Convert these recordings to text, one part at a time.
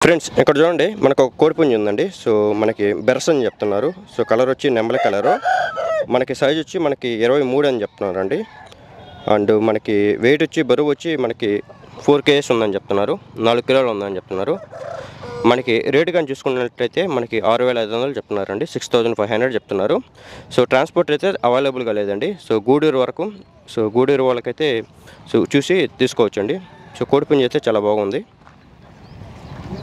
Friends ఇక్కడ చూడండి మనకు ఒక కోడిపుంజి ఉందండి. సో మనకి బెర్స్ అని చెప్తున్నారు. సో కలర్ వచ్చి నెమలి కలరు, మనకి సైజ్ వచ్చి మనకి 23 అని చెప్తున్నారు అండి. అండ్ మనకి వెయిట్ వచ్చి బరువు వచ్చి మనకి 4 kgs ఉందని చెప్తున్నారు, 4 కిలోలు ఉందని చెప్తున్నారు. మనకి రేటు కానీ చూసుకున్నట్లయితే మనకి 6500 చెప్తున్నారండి, 6500 చెప్తున్నారు. సో ట్రాన్స్పోర్ట్ అయితే అవైలబుల్గా లేదండి. సో గూడూరు వరకు, సో గూడూరు వాళ్ళకైతే సో చూసి తీసుకోవచ్చండి. సో కోడిపుంజి అయితే చాలా బాగుంది.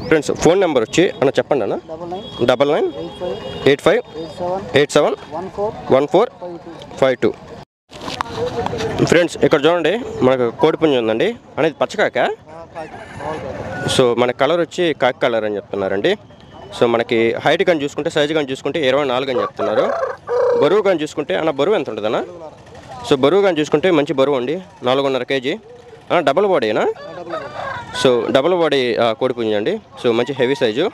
ఫ్రెండ్స్ ఫోన్ నెంబర్ వచ్చి అన్న చెప్పండి అన్న, 9985871452. ఫ్రెండ్స్ ఇక్కడ చూడండి మనకు కోడిపుంజి ఉందండి. అనేది పచ్చకాక. సో మన కలర్ వచ్చి కాకి కలర్ అని చెప్తున్నారండి. సో మనకి హైట్ కానీ చూసుకుంటే, సైజు కానీ చూసుకుంటే 24 అని చెప్తున్నారు. బరువు కానీ చూసుకుంటే అన్న బరువు ఎంత ఉంటుందన్న? సో బరువు కానీ చూసుకుంటే మంచి బరువు అండి, 4.5 kg. డబుల్ బాడీనా? సో డబుల్ బాడీ కోడిపుంజి అండి. సో మంచి హెవీ సైజు.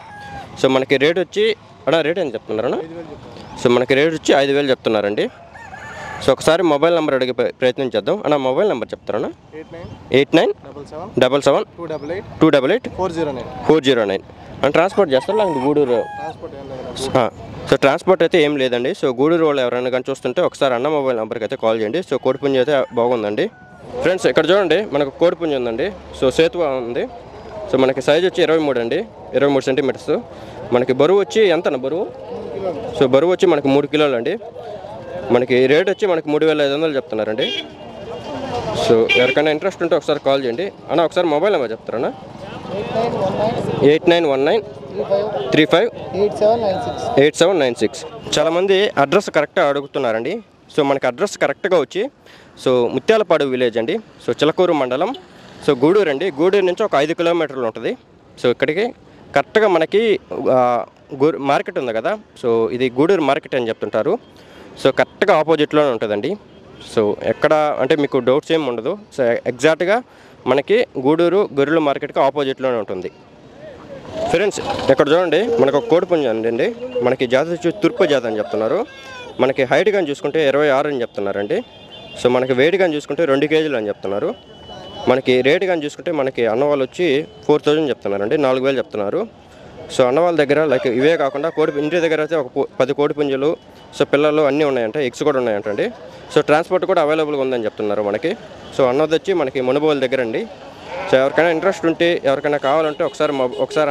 సో మనకి రేట్ వచ్చి అన్న రేట్ ఎంత చెప్తున్నారన్న? సో మనకి రేట్ వచ్చి 5000 చెప్తున్నారండి. సో ఒకసారి మొబైల్ నెంబర్ అడిగే ప్రయత్నం చేద్దాం. అన్న మొబైల్ నెంబర్ చెప్తారన్నా? 89772828 అండ్ ట్రాన్స్పోర్ట్ చేస్తారు లేకపోతే గూడూరు? సో ట్రాన్స్పోర్ట్ అయితే ఏం లేదండి. సో గూడూరు వాళ్ళు ఎవరైనా కానీ చూస్తుంటే ఒకసారి అన్న మొబైల్ నెంబర్కి అయితే కాల్ చేయండి. సో కోడిపుంజి అయితే బాగుందండి. ఫ్రెండ్స్ ఇక్కడ చూడండి మనకు కోడిపుంజి ఉందండి. సో సేతువా ఉంది. సో మనకి సైజ్ వచ్చి 23 అండి, 23 సెంటీమీటర్స్. మనకి బరువు వచ్చి ఎంత అన్న బరువు? సో బరువు వచ్చి మనకి 3 కిలోలు అండి. మనకి రేట్ వచ్చి మనకి 3500 చెప్తున్నారండి. సో ఎవరికైనా ఇంట్రెస్ట్ ఉంటే ఒకసారి కాల్ చేయండి. అన్న ఒకసారి మొబైల్ నెంబర్ చెప్తారన్నా? 8919358796. చాలామంది అడ్రస్ కరెక్ట్గా అడుగుతున్నారండి. సో మనకి అడ్రస్ కరెక్ట్గా వచ్చి సో ముత్యాలపాడు విలేజ్ అండి. సో చిలకూరు మండలం, సో గూడూరు అండి. గూడూరు నుంచి ఒక 5 కిలోమీటర్లు ఉంటుంది. సో ఇక్కడికి కరెక్ట్గా మనకి మార్కెట్ ఉంది కదా, సో ఇది గూడూరు మార్కెట్ అని చెప్తుంటారు. సో కరెక్ట్గా ఆపోజిట్లోనే ఉంటుందండి. సో ఎక్కడ అంటే మీకు డౌట్స్ ఏమి ఉండదు. సో ఎగ్జాక్ట్గా మనకి గూడూరు గొర్రెల మార్కెట్కి ఆపోజిట్లోనే ఉంటుంది. ఫ్రెండ్స్ ఇక్కడ చూడండి మనకు ఒక కోడిపుంజి అండి. మనకి జాతి వచ్చి తూర్పు జాతి అని చెప్తున్నారు. మనకి హైట్ కానీ చూసుకుంటే 26 అని చెప్తున్నారండి. సో మనకి వెయిట్ కానీ చూసుకుంటే 2 kg అని చెప్తున్నారు. మనకి రేటు కానీ చూసుకుంటే మనకి అన్నవాళ్ళు వచ్చి 4000 చెప్తున్నారండి, 4000 చెప్తున్నారు. సో అన్నవాళ్ళ దగ్గర లైక్ ఇవే కాకుండా ఇంటి దగ్గర అయితే ఒక 10 కోడిపుంజులు, సో పిల్లలు అన్నీ ఉన్నాయంట, ఎగ్స్ కూడా ఉన్నాయంటండి. సో ట్రాన్స్పోర్ట్ కూడా అవైలబుల్గా ఉందని చెప్తున్నారు మనకి. సో అన్నది వచ్చి మనకి మునుబోలు దగ్గర అండి. సో ఎవరికైనా ఇంట్రెస్ట్ ఉంటే, ఎవరికైనా కావాలంటే ఒకసారి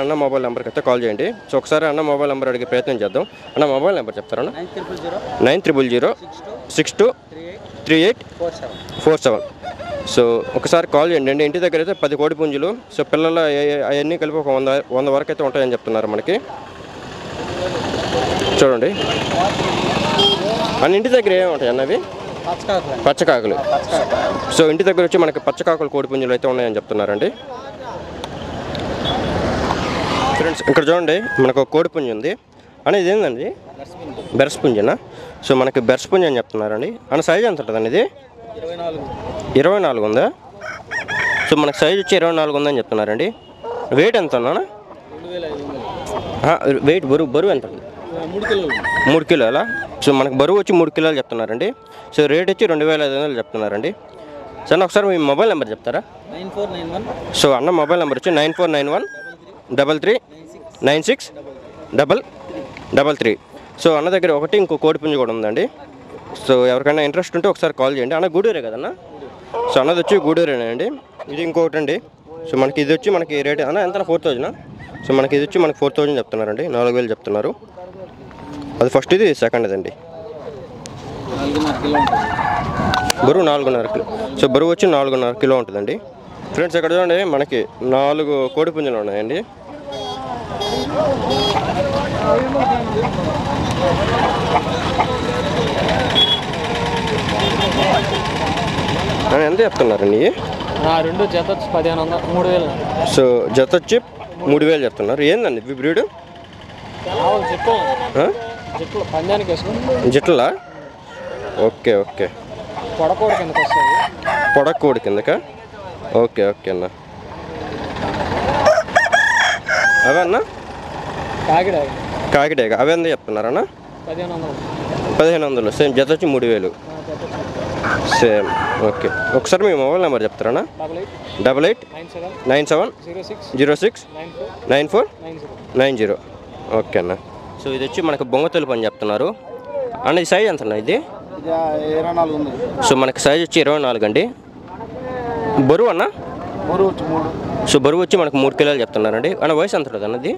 అన్న మొబైల్ నెంబర్కి అయితే కాల్ చేయండి. సో ఒకసారి అన్న మొబైల్ నెంబర్ అడిగే ప్రయత్నం చేద్దాం. అన్న మొబైల్ నెంబర్ చెప్తారన్న? 9000623847. సో ఒకసారి కాల్ చేయండి. ఇంటి దగ్గర అయితే 10 కోడిపుంజులు, సో పిల్లలు అవన్నీ కలిపి ఒక 100 వరకు అయితే ఉంటాయని చెప్తున్నారు మనకి. చూడండి అన్న ఇంటి దగ్గర ఏమి ఉంటాయి అన్నవి? పచ్చకాకులు. సో ఇంటి దగ్గర వచ్చి మనకి పచ్చకాకులు కోడిపుంజులు అయితే ఉన్నాయని చెప్తున్నారండి. ఫ్రెండ్స్ ఇక్కడ చూడండి మనకు ఒక కోడిపుంజి ఉంది. అనేది ఏందండి? బెర్స్ పుంజినా? సో మనకి బెర్స్ పుంజి అని చెప్తున్నారండి. అన్న సైజ్ ఎంత ఉంటుందండి? ఇది 24 ఉందా? సో మనకు సైజ్ వచ్చి 24 ఉందని చెప్తున్నారండి. వెయిట్ ఎంత ఉన్నా? వెయిట్ బరువు ఎంత? 3 కిలోలా? సో మనకు బరువు వచ్చి 3 కిలోలు చెప్తున్నారండి. సో రేట్ వచ్చి 2500 చెప్తున్నారండి. సార్ ఒకసారి మీ మొబైల్ నెంబర్ చెప్తారా? 9491. సో అన్న మొబైల్ నెంబర్ వచ్చి 9491339633. సో అన్న దగ్గర ఒకటి ఇంకో కోడిపుంజి కూడా ఉందండి. సో ఎవరికైనా ఇంట్రెస్ట్ ఉంటే ఒకసారి కాల్ చేయండి. అన్న గూడూరే కదన్న? సో అన్నది వచ్చి గూడూరేనండి. ఇది ఇంకొకటి అండి. సో మనకి ఇది వచ్చి మనకి రేట్ అన్న ఎంత? 4000. సో మనకి ఇది వచ్చి మనకి 4000 చెప్తున్నారండి, 4000 చెప్తున్నారు. అది ఫస్ట్, ఇది సెకండ్ ఇదండి. బరువు 4.5 కిలో. సో బరువు వచ్చి 4.5 కిలో ఉంటుందండి. ఫ్రెండ్స్ ఇక్కడ చూడండి మనకి 4 కోడిపుంజులు ఉన్నాయండి. ఎంత చెప్తున్నారండి? రెండు జత 1500, 3000. సో జత వచ్చి 3000 చెప్తున్నారు. ఏందండి ఇవి బ్రీడ్? జిట్లా? Okay okay. పొడకోడి కిందకా? ఓకే ఓకే అన్న. అవే అన్న కాకిడేగా? అవే ఎంత చెప్తున్నారన్న? 1500. సేమ్ జత వచ్చి 3000. సేమ్. ఓకే, ఒకసారి మీ మొబైల్ నెంబర్ చెప్తారా? 88 97 06 94 90. ఓకే అన్న. సో ఇది వచ్చి మనకు బొంగతలు పని చెప్తున్నారు అన్న. ఇది సైజ్ ఎంత అన్న? ఇది 24 ఉంది. సో మనకి సైజ్ వచ్చి 24 అండి. బరువు అన్న? బరువు వచ్చి 3. సో బరువు వచ్చి మనకు 3 కిలోలు చెప్తున్నారండి అన్న. వయసు ఎంత ఉంటుంది అన్నది?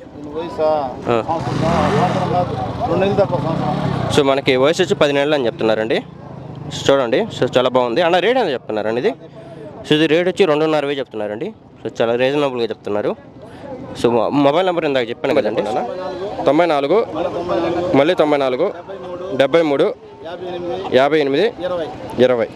సో మనకి వయసు వచ్చి 10 నెలలు అని చెప్తున్నారండి. చూడండి, సో చాలా బాగుంది అన్న. రేట్ ఎంత చెప్తున్నారండి ఇది? సో ఇది రేట్ వచ్చి 2.5 చెప్తున్నారండి. సో చాలా రీజనబుల్గా చెప్తున్నారు. సో మొబైల్ నెంబర్ ఇందాక చెప్పాను కదండి, 94 మళ్ళీ 94 73 58 20.